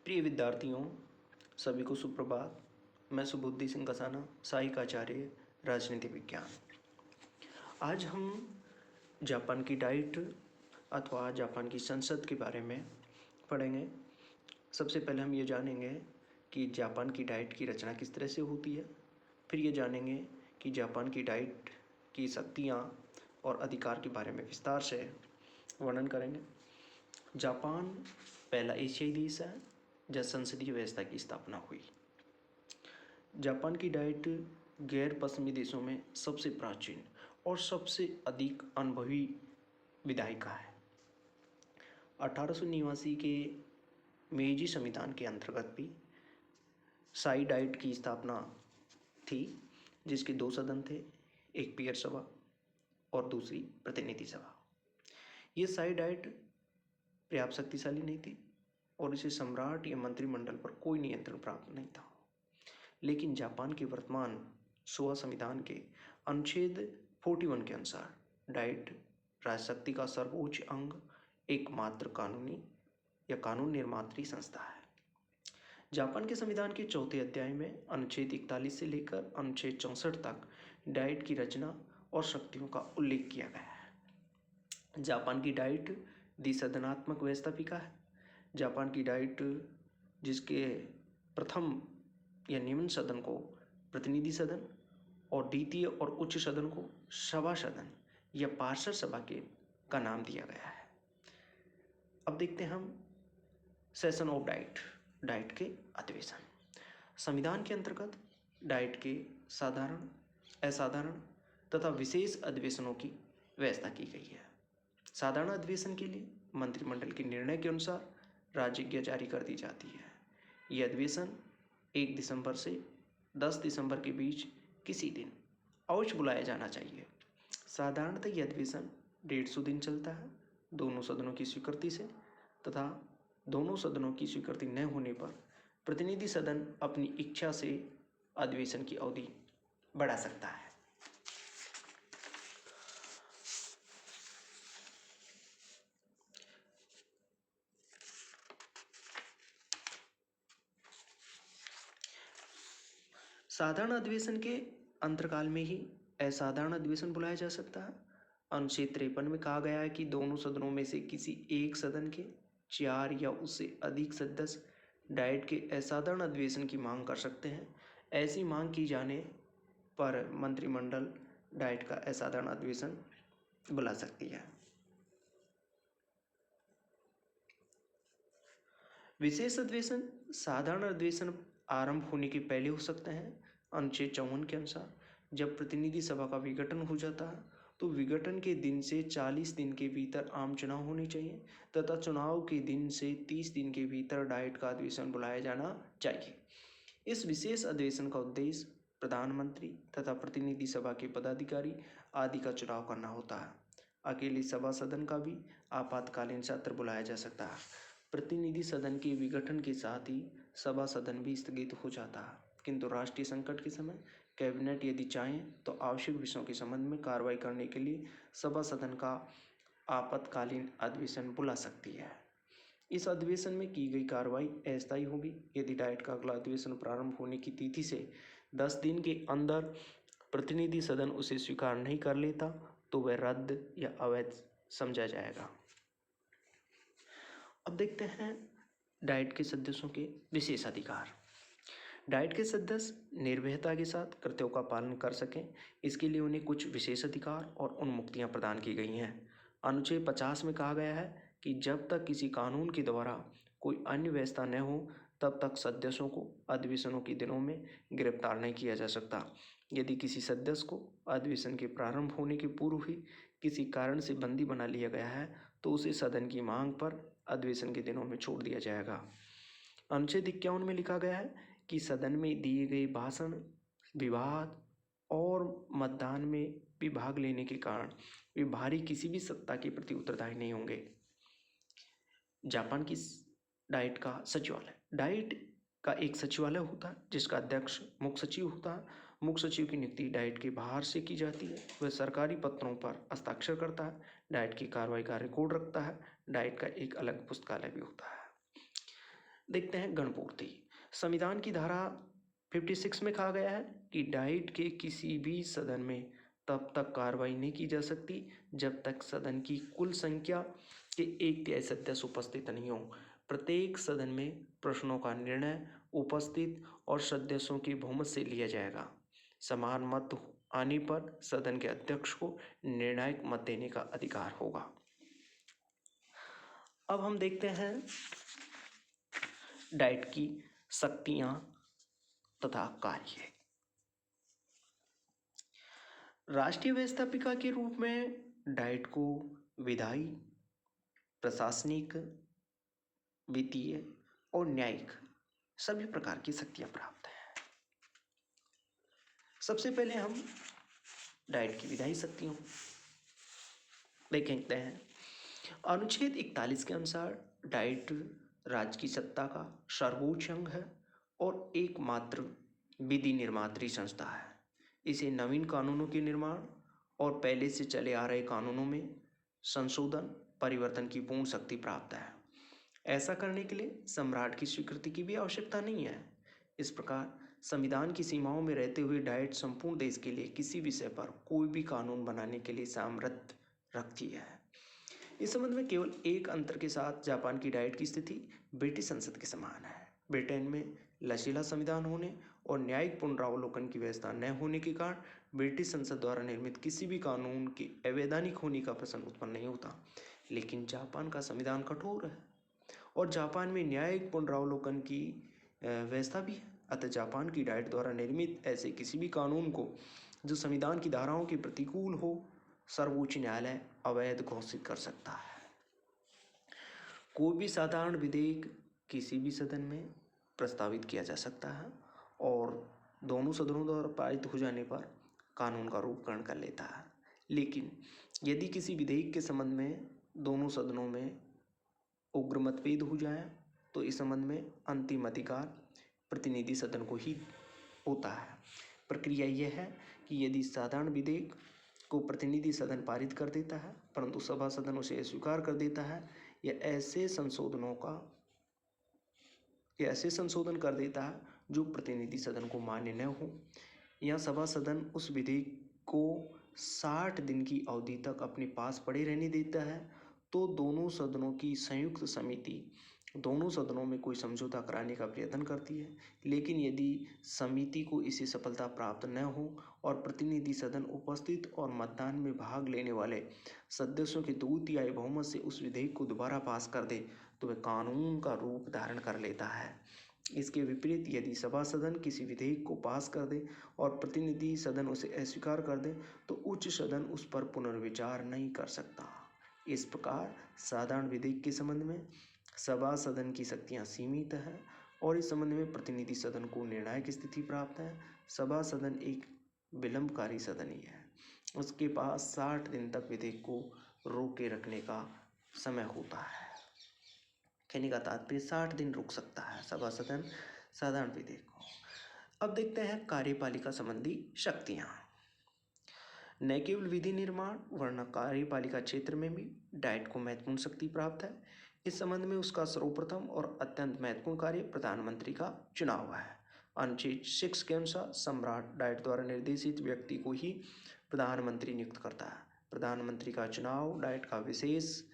प्रिय विद्यार्थियों, सभी को सुप्रभात। मैं सुबुद्धि सिंह कसाना, सहायक आचार्य राजनीति विज्ञान। आज हम जापान की डाइट अथवा जापान की संसद के बारे में पढ़ेंगे। सबसे पहले हम ये जानेंगे कि जापान की डाइट की रचना किस तरह से होती है। फिर ये जानेंगे कि जापान की डाइट की शक्तियाँ और अधिकार के बारे में विस्तार से वर्णन करेंगे। जापान पहला एशियाई देश है जहाँ संसदीय व्यवस्था की स्थापना हुई। जापान की डाइट गैर पश्चिमी देशों में सबसे प्राचीन और सबसे अधिक अनुभवी विधायिका है। 1889 के मेiji संविधान के अंतर्गत भी साई डाइट की स्थापना थी, जिसके 2 सदन थे, एक पीयर सभा और दूसरी प्रतिनिधि सभा। ये साई डाइट पर्याप्त शक्तिशाली नहीं थी और इसे सम्राट या मंत्रिमंडल पर कोई नियंत्रण प्राप्त नहीं था। लेकिन जापान के वर्तमान 16 संविधान के अनुच्छेद 41 के अनुसार डाइट राजशक्ति का सर्वोच्च अंग, एकमात्र कानूनी या कानून निर्मात्री संस्था है। जापान के संविधान के 4थे अध्याय में अनुच्छेद 41 से लेकर अनुच्छेद 64 तक डाइट की रचना और शक्तियों का उल्लेख किया गया है। जापान की डाइट द्विसदनात्मक व्यवस्थापिका है। जापान की डाइट जिसके प्रथम या निम्न सदन को प्रतिनिधि सदन और द्वितीय और उच्च सदन को सभा सदन या पार्षद सभा का नाम दिया गया है। अब देखते हैं हम सेशन ऑफ डाइट के अधिवेशन। संविधान के अंतर्गत डाइट के साधारण, असाधारण तथा विशेष अधिवेशनों की व्यवस्था की गई है। साधारण अधिवेशन के लिए मंत्रिमंडल के निर्णय के अनुसार राज्यज्ञा जारी कर दी जाती है। यह अधिवेशन 1 दिसंबर से 10 दिसंबर के बीच किसी दिन अवश्य बुलाया जाना चाहिए। साधारणतः यह अधिवेशन 150 दिन चलता है, दोनों सदनों की स्वीकृति से, तथा दोनों सदनों की स्वीकृति न होने पर प्रतिनिधि सदन अपनी इच्छा से अधिवेशन की अवधि बढ़ा सकता है। साधारण अधिवेशन के अंतरकाल में ही असाधारण अधिवेशन बुलाया जा सकता है। अनुच्छेद 53 में कहा गया है कि दोनों सदनों में से किसी एक सदन के 4 या उससे अधिक सदस्य डाइट के असाधारण अधिवेशन की मांग कर सकते हैं। ऐसी मांग की जाने पर मंत्रिमंडल डाइट का असाधारण अधिवेशन बुला सकती है। विशेष अधिवेशन साधारण अधिवेशन आरंभ होने के पहले हो सकते हैं। अनुच्छेद 54 के अनुसार जब प्रतिनिधि सभा का विघटन हो जाता है तो विघटन के दिन से 40 दिन के भीतर आम चुनाव होने चाहिए तथा चुनाव के दिन से 30 दिन के भीतर डाइट का अधिवेशन बुलाया जाना चाहिए। इस विशेष अधिवेशन का उद्देश्य प्रधानमंत्री तथा प्रतिनिधि सभा के पदाधिकारी आदि का चुनाव करना होता है। अकेले सभा सदन का भी आपातकालीन सत्र बुलाया जा सकता है। प्रतिनिधि सदन के विघटन के साथ ही सभा सदन भी स्थगित हो जाता है, किंतु राष्ट्रीय संकट के समय कैबिनेट यदि चाहे तो आवश्यक विषयों के संबंध में कार्रवाई करने के लिए सभा सदन का आपातकालीन अधिवेशन बुला सकती है। इस अधिवेशन में की गई कार्रवाई अस्थायी होगी। यदि डाइट का अगला अधिवेशन प्रारंभ होने की तिथि से 10 दिन के अंदर प्रतिनिधि सदन उसे स्वीकार नहीं कर लेता तो वह रद्द या अवैध समझा जाएगा। अब देखते हैं डाइट के सदस्यों के विशेष अधिकार। डाइट के सदस्य निर्भयता के साथ कर्तव्यों का पालन कर सकें, इसके लिए उन्हें कुछ विशेष अधिकार और उन्मुक्तियां प्रदान की गई हैं। अनुच्छेद 50 में कहा गया है कि जब तक किसी कानून के द्वारा कोई अन्य व्यवस्था न हो तब तक सदस्यों को अधिवेशनों के दिनों में गिरफ्तार नहीं किया जा सकता। यदि किसी सदस्य को अधिवेशन के प्रारंभ होने के पूर्व ही किसी कारण से बंदी बना लिया गया है तो उसे सदन की मांग पर अधिवेशन के दिनों में छोड़ दिया जाएगा। अनुच्छेद 51 में लिखा गया है कि सदन में दिए गए भाषण, विवाद और मतदान में भी भाग लेने के कारण वे बाहरी किसी भी सत्ता के प्रति उत्तरदायी नहीं होंगे। जापान की डाइट का सचिवालय। डाइट का एक सचिवालय होता है जिसका अध्यक्ष मुख्य सचिव होता है। मुख्य सचिव की नियुक्ति डाइट के बाहर से की जाती है। वह सरकारी पत्रों पर हस्ताक्षर करता है, डाइट की कार्रवाई का रिकॉर्ड रखता है। डाइट का एक अलग पुस्तकालय भी होता है। देखते हैं गणपूर्ति। संविधान की धारा 56 में कहा गया है कि डाइट के किसी भी सदन में तब तक कार्रवाई नहीं की जा सकती जब तक सदन की कुल संख्या के 1/3 सदस्य उपस्थित नहीं हो। प्रत्येक सदन में प्रश्नों का निर्णय उपस्थित और सदस्यों की बहुमत से लिया जाएगा। समान मत आने पर सदन के अध्यक्ष को निर्णायक मत देने का अधिकार होगा। अब हम देखते हैं डाइट की शक्तियां तथा कार्य। राष्ट्रीय व्यवस्थापिका के रूप में डाइट को विधायी, प्रशासनिक, वित्तीय और न्यायिक सभी प्रकार की शक्तियां प्राप्त हैं। सबसे पहले हम डाइट की विधायी शक्तियों देखते हैं। अनुच्छेद 41 के अनुसार डाइट राज्य की सत्ता का सर्वोच्च अंग है और एकमात्र विधि निर्मात्री संस्था है। इसे नवीन कानूनों के निर्माण और पहले से चले आ रहे कानूनों में संशोधन, परिवर्तन की पूर्ण शक्ति प्राप्त है। ऐसा करने के लिए सम्राट की स्वीकृति की भी आवश्यकता नहीं है। इस प्रकार संविधान की सीमाओं में रहते हुए डाइट संपूर्ण देश के लिए किसी विषय पर कोई भी कानून बनाने के लिए सामर्थ्य रखती है। इस संबंध में केवल एक अंतर के साथ जापान की डाइट की स्थिति ब्रिटिश संसद के समान है। ब्रिटेन में लचीला संविधान होने और न्यायिक पुनरावलोकन की व्यवस्था न होने के कारण ब्रिटिश संसद द्वारा निर्मित किसी भी कानून के अवैधानिक होने का प्रश्न उत्पन्न नहीं होता। लेकिन जापान का संविधान कठोर है और जापान में न्यायिक पुनरावलोकन की व्यवस्था भी है। अतः जापान की डाइट द्वारा निर्मित ऐसे किसी भी कानून को जो संविधान की धाराओं के प्रतिकूल हो, सर्वोच्च न्यायालय अवैध घोषित कर सकता है। कोई भी साधारण विधेयक किसी भी सदन में प्रस्तावित किया जा सकता है और दोनों सदनों द्वारा पारित हो जाने पर कानून का रूप ग्रहण कर लेता है। लेकिन यदि किसी विधेयक के संबंध में दोनों सदनों में उग्र मतभेद हो जाए तो इस संबंध में अंतिम अधिकार प्रतिनिधि सदन को ही होता है। प्रक्रिया यह है कि यदि साधारण विधेयक को प्रतिनिधि सदन पारित कर देता है परंतु सभा सदन उसे अस्वीकार कर देता है या ऐसे संशोधन कर देता है जो प्रतिनिधि सदन को मान्य न हो, या सभा सदन उस विधेयक को 60 दिन की अवधि तक अपने पास पड़े रहने देता है, तो दोनों सदनों की संयुक्त समिति दोनों सदनों में कोई समझौता कराने का प्रयत्न करती है। लेकिन यदि समिति को इसे सफलता प्राप्त न हो और प्रतिनिधि सदन उपस्थित और मतदान में भाग लेने वाले सदस्यों के 2/3 बहुमत से उस विधेयक को दोबारा पास कर दे तो वह कानून का रूप धारण कर लेता है। इसके विपरीत यदि सभा सदन किसी विधेयक को पास कर दे और प्रतिनिधि सदन उसे अस्वीकार कर दे तो उच्च सदन उस पर पुनर्विचार नहीं कर सकता। इस प्रकार साधारण विधेयक के संबंध में सभा सदन की शक्तियां सीमित है और इस संबंध में प्रतिनिधि सदन को निर्णायक स्थिति प्राप्त है। सभा सदन एक विलंबकारी सदन ही है। उसके पास 60 दिन तक विधेयक को रोक के रखने का समय होता है। कहने का तात्पर्य 60 दिन रुक सकता है सभा सदन साधारण विधेयक को। अब देखते हैं कार्यपालिका संबंधी शक्तियां। न केवल विधि निर्माण वरना कार्यपालिका क्षेत्र में भी डाइट को महत्वपूर्ण शक्ति प्राप्त है। इस संबंध में उसका सर्वप्रथम और अत्यंत महत्वपूर्ण कार्य प्रधानमंत्री का चुनाव है। अनुच्छेद 6 के अनुसार सम्राट डाइट द्वारा निर्देशित व्यक्ति को ही प्रधानमंत्री नियुक्त करता है। प्रधानमंत्री का चुनाव डाइट का विशेष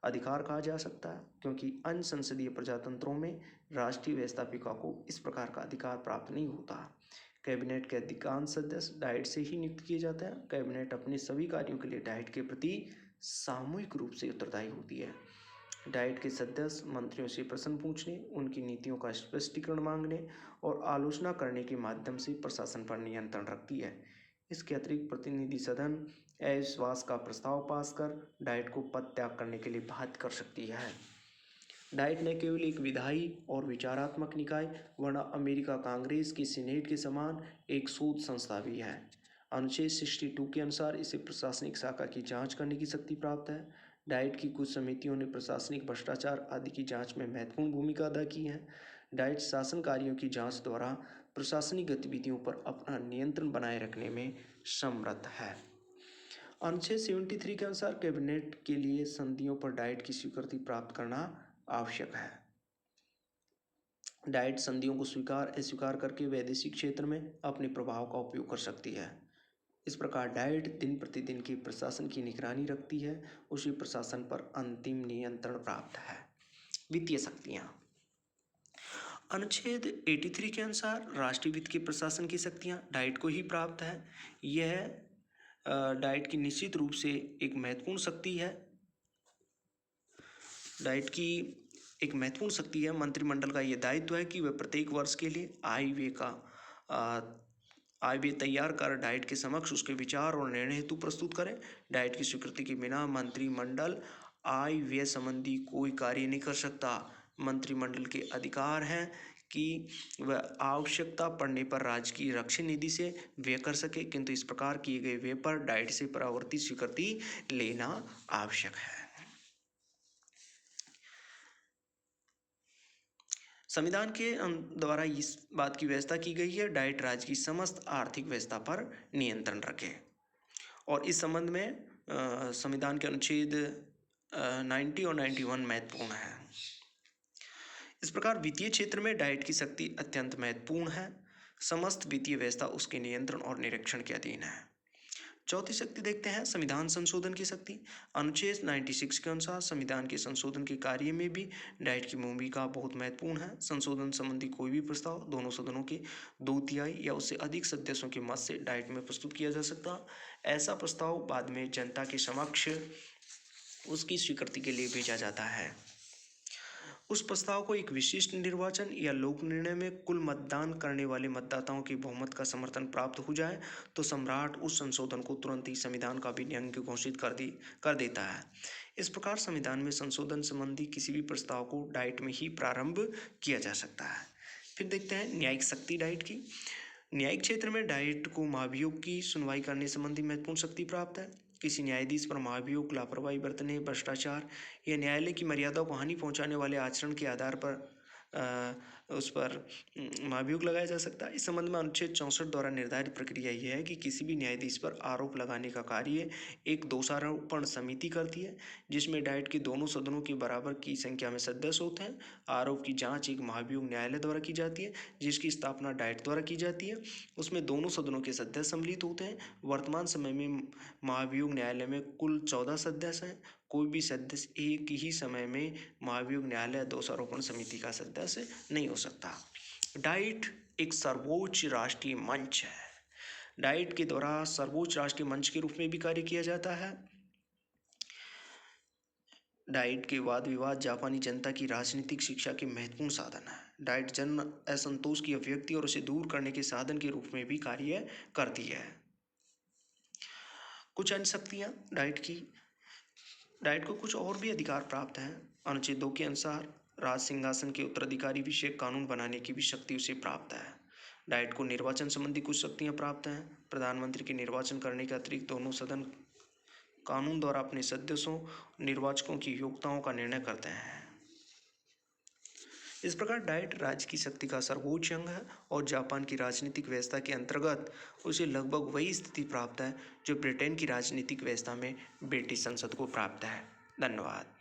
अधिकार कहा जा सकता है क्योंकि अन्य संसदीय प्रजातंत्रों में राष्ट्रीय व्यवस्थापिका को इस प्रकार का अधिकार प्राप्त नहीं होता। कैबिनेट के अधिकांश सदस्य डाइट से ही नियुक्त किए जाते हैं। कैबिनेट अपने सभी कार्यों के लिए डाइट के प्रति सामूहिक रूप से उत्तरदायी होती है। डाइट के सदस्य मंत्रियों से प्रश्न पूछने, उनकी नीतियों का स्पष्टीकरण मांगने और आलोचना करने के माध्यम से प्रशासन पर नियंत्रण रखती है। इसके अतिरिक्त प्रतिनिधि सदन अविश्वास का प्रस्ताव पास कर डाइट को पद त्याग करने के लिए बाध्य कर सकती है। डाइट न केवल एक विधायी और विचारात्मक निकाय वरना अमेरिका कांग्रेस की सीनेट के समान एक शोध संस्था भी है। अनुच्छेद 62 के अनुसार इसे प्रशासनिक शाखा की जांच करने की शक्ति प्राप्त है। डाइट की कुछ समितियों ने प्रशासनिक भ्रष्टाचार आदि की जांच में महत्वपूर्ण भूमिका अदा की है। डाइट शासन कार्यों की जांच द्वारा प्रशासनिक गतिविधियों पर अपना नियंत्रण बनाए रखने में समर्थ है। अनुच्छेद 73 के अनुसार कैबिनेट के लिए संधियों पर डाइट की स्वीकृति प्राप्त करना आवश्यक है। डाइट संधियों को स्वीकार अस्वीकार करके वैदेशिक क्षेत्र में अपने प्रभाव का उपयोग कर सकती है। इस प्रकार डाइट दिन प्रतिदिन के प्रशासन की निगरानी रखती है, उसी प्रशासन पर अंतिम नियंत्रण प्राप्त है। वित्तीय शक्तियाँ। अनुच्छेद 83 के अनुसार राष्ट्रीय वित्त के प्रशासन की शक्तियाँ डाइट को ही प्राप्त है। यह डाइट की निश्चित रूप से एक महत्वपूर्ण शक्ति है। डाइट की एक महत्वपूर्ण शक्ति है। मंत्रिमंडल का यह दायित्व है कि वह प्रत्येक वर्ष के लिए आय व्यय तैयार कर डाइट के समक्ष उसके विचार और निर्णय हेतु प्रस्तुत करें। डाइट की स्वीकृति के बिना मंत्रिमंडल आय व्यय संबंधी कोई कार्य नहीं कर सकता। मंत्रिमंडल के अधिकार हैं कि वह आवश्यकता पड़ने पर राज्य की रक्षा निधि से व्यय कर सके, किंतु इस प्रकार किए गए व्यय पर डाइट से परावर्ती स्वीकृति लेना आवश्यक है। संविधान के द्वारा इस बात की व्यवस्था की गई है डाइट राज्य की समस्त आर्थिक व्यवस्था पर नियंत्रण रखे, और इस संबंध में संविधान के अनुच्छेद 90 और 91 महत्वपूर्ण है। इस प्रकार वित्तीय क्षेत्र में डाइट की शक्ति अत्यंत महत्वपूर्ण है। समस्त वित्तीय व्यवस्था उसके नियंत्रण और निरीक्षण के अधीन है। चौथी शक्ति देखते हैं, संविधान संशोधन की शक्ति। अनुच्छेद 96 के अनुसार संविधान के संशोधन के कार्य में भी डाइट की भूमिका बहुत महत्वपूर्ण है। संशोधन संबंधी कोई भी प्रस्ताव दोनों सदनों के 2/3 या उससे अधिक सदस्यों के मत से डाइट में प्रस्तुत किया जा सकता। ऐसा प्रस्ताव बाद में जनता के समक्ष उसकी स्वीकृति के लिए भेजा जाता है। उस प्रस्ताव को एक विशिष्ट निर्वाचन या लोक निर्णय में कुल मतदान करने वाले मतदाताओं के बहुमत का समर्थन प्राप्त हो जाए तो सम्राट उस संशोधन को तुरंत ही संविधान का विनियम घोषित कर देता है। इस प्रकार संविधान में संशोधन संबंधी किसी भी प्रस्ताव को डाइट में ही प्रारंभ किया जा सकता है। फिर देखते हैं न्यायिक शक्ति डाइट की। न्यायिक क्षेत्र में डाइट को महाभियोग की सुनवाई करने संबंधी महत्वपूर्ण शक्ति प्राप्त है। किसी न्यायाधीश पर महाभियोग, लापरवाही बरतने, भ्रष्टाचार या न्यायालय की मर्यादा को हानि पहुंचाने वाले आचरण के आधार पर उस पर महाभियोग लगाया जा सकता है। इस संबंध में अनुच्छेद 64 द्वारा निर्धारित प्रक्रिया यह है कि किसी भी न्यायाधीश पर आरोप लगाने का कार्य एक दोषारोपण समिति करती है, जिसमें डाइट के दोनों सदनों के बराबर की संख्या में सदस्य होते हैं। आरोप की जांच एक महाभियोग न्यायालय द्वारा की जाती है, जिसकी स्थापना डाइट द्वारा की जाती है। उसमें दोनों सदनों के सदस्य सम्मिलित होते हैं। वर्तमान समय में महाभियोग न्यायालय में कुल 14 सदस्य हैं। कोई भी सदस्य एक ही समय में महाभियोग न्यायालय दोषारोपण समिति का सदस्य नहीं हो सकता। डाइट एक सर्वोच्च राष्ट्रीय मंच है। डाइट के द्वारा सर्वोच्च राष्ट्रीय मंच के रूप में भी कार्य किया जाता है। डाइट के वाद विवाद जापानी जनता की राजनीतिक शिक्षा के महत्वपूर्ण साधन है। डाइट जन असंतोष की अभिव्यक्ति और उसे दूर करने के साधन के रूप में भी कार्य करती है। कुछ अन्य शक्तियाँ डाइट की। डाइट को कुछ और भी अधिकार प्राप्त हैं। अनुच्छेद 2 के अनुसार राज सिंहासन के उत्तराधिकारी विषय कानून बनाने की भी शक्ति उसे प्राप्त है। डाइट को निर्वाचन संबंधी कुछ शक्तियां प्राप्त हैं। प्रधानमंत्री के निर्वाचन करने के अतिरिक्त दोनों सदन कानून द्वारा अपने सदस्यों निर्वाचकों की योग्यताओं का निर्णय करते हैं। इस प्रकार डाइट राज्य की शक्ति का सर्वोच्च अंग है और जापान की राजनीतिक व्यवस्था के अंतर्गत उसे लगभग वही स्थिति प्राप्त है जो ब्रिटेन की राजनीतिक व्यवस्था में ब्रिटिश संसद को प्राप्त है। धन्यवाद।